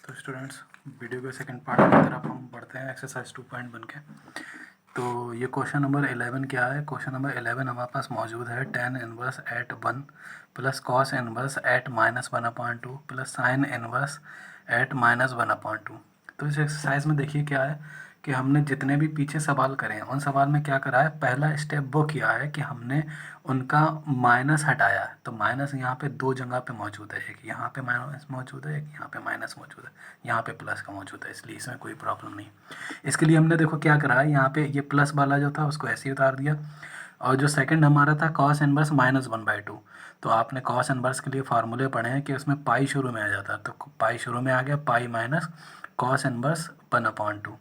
तो students, video के second part की तरफ हम बढ़ते हैं एक्सरसाइज 2.1 के। तो ये क्वेश्चन नंबर 11 क्या है? क्वेश्चन नंबर 11 हमारे पास मौजूद है tan inverse at 1 plus cos inverse at -1/2 plus sine inverse at -1/2। तो इस एक्सरसाइज में देखिए क्या है कि हमने जितने भी पीछे सवाल करे हैं उन सवाल में क्या करा है, पहला स्टेप वो किया है कि हमने उनका माइनस हटाया है। तो माइनस यहाँ पे दो जगह पे मौजूद है, एक यहाँ पे माइनस मौजूद है, एक यहाँ पे माइनस मौजूद है, यहाँ पे प्लस का मौजूद है, इसलिए इसमें कोई प्रॉब्लम नहीं। इसके लिए हमने देखो क्या करा है, यहाँ पे ये प्लस वाला जो था उसको ऐसे ही उतार दिया, और जो सेकंड हमारा था कॉस इनवर्स -1/2, तो आपने कॉस इनवर्स के लिए फार्मूले पढ़े हैं कि उसमें पाई शुरू में आ जाता है, तो पाई शुरू में आ गया, पाई माइनस कॉस इनवर्स 1/2।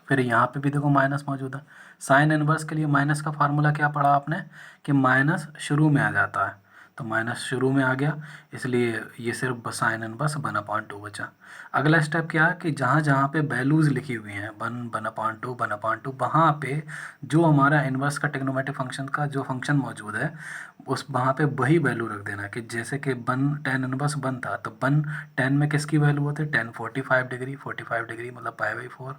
फिर यहाँ पे भी देखो माइनस मौजूद है। साइन इनवर्स के लिए माइनस का फार्मूला क्या पढ़ा आपने कि माइनस शुरू में आ जाता है, तो माइनस शुरू में आ गया, इसलिए ये सिर्फ साइन इनवर्स 1/2 बचा। अगला स्टेप क्या है कि जहाँ जहाँ पे वैल्यूज़ लिखी हुई हैं 1, 1/2, 1/2, वहाँ पे जो हमारा इनवर्स का ट्रिग्नोमेट्रिक फंक्शन का जो फंक्शन मौजूद है उस वहाँ पे वही वैल्यू रख देना, कि जैसे कि 1 tan इनवर्स 1 था, तो 1 tan में किसकी वैल्यू होती है, tan 45 डिग्री, 45 डिग्री मतलब पाई/4।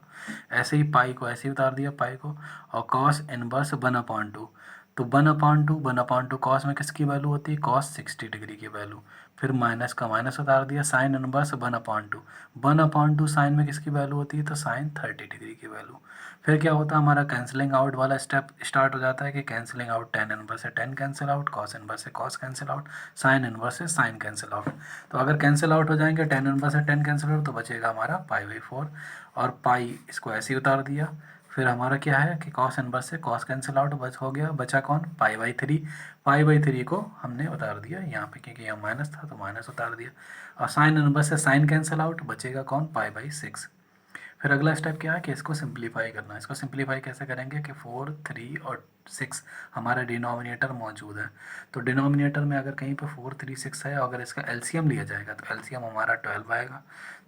ऐसे ही पाई को ऐसे ही उतार दिया, पाई को, और कॉस इनवर्स 1/2, तो 1/2 कॉस में किसकी वैल्यू होती है, कॉस 60 डिग्री की वैल्यू। फिर माइनस का माइनस उतार दिया, साइन इनवर्स 1/2 साइन में किसकी वैल्यू होती है, तो साइन 30 डिग्री की वैल्यू। फिर क्या होता है, हमारा कैंसिलिंग आउट वाला स्टेप स्टार्ट हो जाता है कि कैंसिलिंग आउट, tan इनवर्स से tan cancel out, cos inverse से cos cancel out, sine inverse से साइन कैंसिल आउट। तो अगर कैंसिल आउट हो जाएंगे tan इनवर्स से tan कैंसिल आउट, तो बचेगा हमारा पाई/4, और पाई इसको ऐसे ही उतार दिया। फिर हमारा क्या है कि कॉस इनवर्स से कॉस कैंसिल आउट बच हो गया, बचा कौन, पाई/3। पाई/3 को हमने उतार दिया यहाँ पे, क्योंकि यहाँ माइनस था तो माइनस उतार दिया, और साइन इनवर्स से साइन कैंसिल आउट, बचेगा कौन, पाई/6। फिर अगला स्टेप क्या है कि इसको सिंप्लीफाई करना है। इसको सिंप्लीफाई कैसे करेंगे कि 4, 3 और 6 हमारा डिनोमिनेटर मौजूद है, तो डिनोमिनेटर में अगर कहीं पे 4, 3, 6 है, अगर इसका एलसीएम लिया जाएगा तो एलसीएम हमारा 12 आएगा।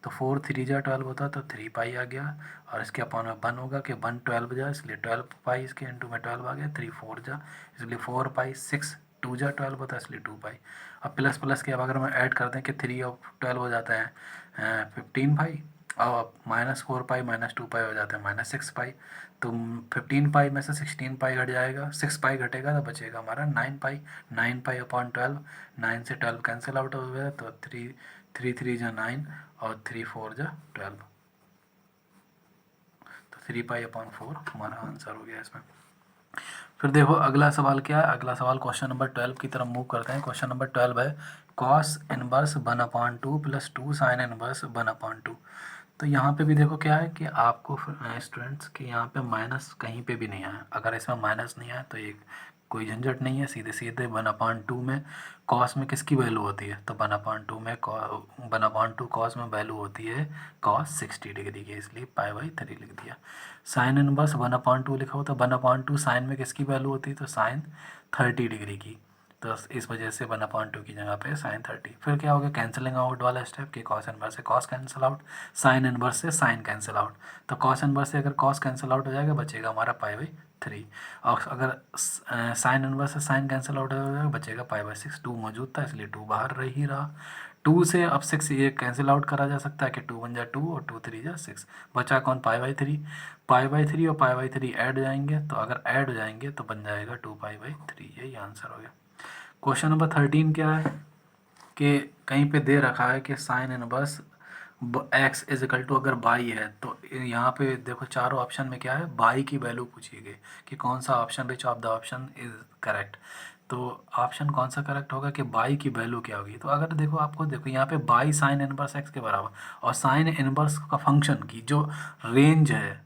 तो 4 3 जा 12 होता, तो 3 पाई आ गया, और इसके अपॉन में 1 होगा कि 1 12 जा, इसलिए 12 पाई, इसके इंटू में 12 आ गया, 3 4 जा, इसलिए 4 पाई, 6 2 जा 12 होता है, इसलिए 2 पाई। अब प्लस प्लस के अब अगर हम ऐड कर दें कि 3 और 12 हो जाते हैं 15 पाई, और -4 पाई -2 पाई हो जाते हैं -6 पाई, तो 15 पाई में से 16 पाई घट जाएगा, 6 पाई घटेगा, तो बचेगा हमारा 9 पाई। 9 पाई अपॉन 12, 9 से 12 कैंसिल आउट हो गया, तो 3 3 जा 9 और 3 4 जा 12, तो 3 पाई अपॉन 4 हमारा आंसर हो गया इसमें। फिर देखो अगला सवाल क्या है, अगला सवाल क्वेश्चन नंबर 12 की तरफ मूव करते हैं। क्वेश्चन नंबर 12 है cos inverse 1/2 plus 2 sine inverse 1/2। तो यहाँ पे भी देखो क्या है कि आपको स्टूडेंट्स कि यहाँ पे माइनस कहीं पे भी नहीं आया, अगर इसमें माइनस नहीं आया तो एक कोई झंझट नहीं है, सीधे सीधे 1/2 में कॉस में किसकी वैल्यू होती है, तो 1/2 में 1/2 कॉस में वैल्यू होती है कॉस 60 डिग्री की, इसलिए पाई/3 लिख दिया। साइन इनवर्स 1/2 लिखा हो, तो 1/2 साइन में किसकी वैल्यू होती है, तो साइन 30 डिग्री की, तो इस वजह से 1/2 की जगह पे साइन 30। फिर क्या हो गया, कैंसिलिंग आउट वाला स्टेप कि कॉस इनवर्स से cos cancel out, sine inverse से साइन कैंसिल आउट, तो कॉस इनवर्स से अगर कॉस कैंसिल आउट हो जाएगा बचेगा हमारा पाई/3, और अगर साइन इनवर्स से साइन कैंसिल आउट हो जाएगा बचेगा पाई/6। 2 मौजूद था इसलिए 2 बाहर रह ही रहा। 2 से अब 6 ये कैंसिल आउट करा जा सकता है कि 2 1 जा 2 और 2 3 जा 6, बचा कौन, पाई/3। पाई/3 और पाई/3 ऐड हो जाएंगे, तो अगर ऐड हो जाएंगे तो बन जाएगा 2 पाई/3, यही आंसर हो गया। क्वेश्चन नंबर 13 क्या है कि कहीं पे दे रखा है कि sine inverse x is equal to अगर बाई है, तो यहाँ पे देखो चारों ऑप्शन में क्या है, बाई की वैल्यू पूछी गई कि कौन सा option which of the option is correct. तो ऑप्शन कौन सा करेक्ट होगा कि बाई की वैल्यू क्या होगी, तो अगर देखो आपको देखो यहाँ पे बाई साइन इनवर्स x के बराबर, और साइन इनवर्स का फंक्शन की जो रेंज है,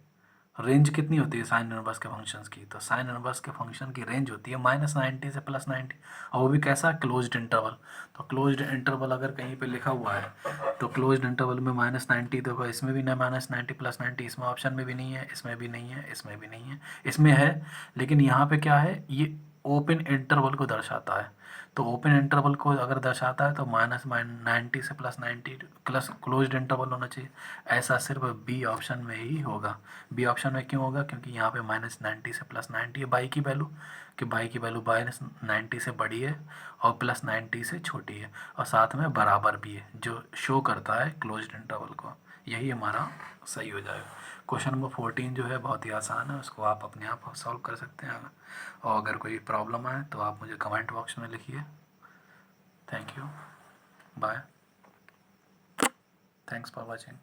रेंज कितनी होती है साइन इनवर्स के फंक्शंस की, तो साइन इनवर्स के फंक्शन की रेंज होती है -90 से +90, और वो भी कैसा, क्लोज्ड इंटरवल। तो क्लोज्ड इंटरवल अगर कहीं पे लिखा हुआ है, तो क्लोज्ड इंटरवल में -90, देखो इसमें भी ना -90 +90, इसमें ऑप्शन में भी नहीं है, इसमें भी नहीं है, इसमें भी नहीं है, इसमें है, लेकिन यहाँ पे क्या है, ये ओपन इंटरवल को दर्शाता है। तो ओपन इंटरवल को अगर दर्शाता है तो -90 से +90 प्लस क्लोज्ड इंटरवल होना चाहिए। ऐसा सिर्फ बी ऑप्शन में ही होगा। बी ऑप्शन में क्यों होगा? क्योंकि यहाँ पे -90 से +90 है बाई की वैल्यू, कि बाई की वैल्यू -90 से बड़ी है और +90 से छोटी है, और साथ में बराबर भी है, जो शो करता है क्लोज्ड इंटरवल को। यही हमारा सही हो जाएगा। क्वेश्चन नंबर 14 जो है बहुत ही आसान है, उसको आप अपने आप सॉल्व कर सकते हैं। और अगर कोई प्रॉब्लम आए तो आप मुझे कमेंट बॉक्स में लिखिए। Thank you, bye, thanks for watching.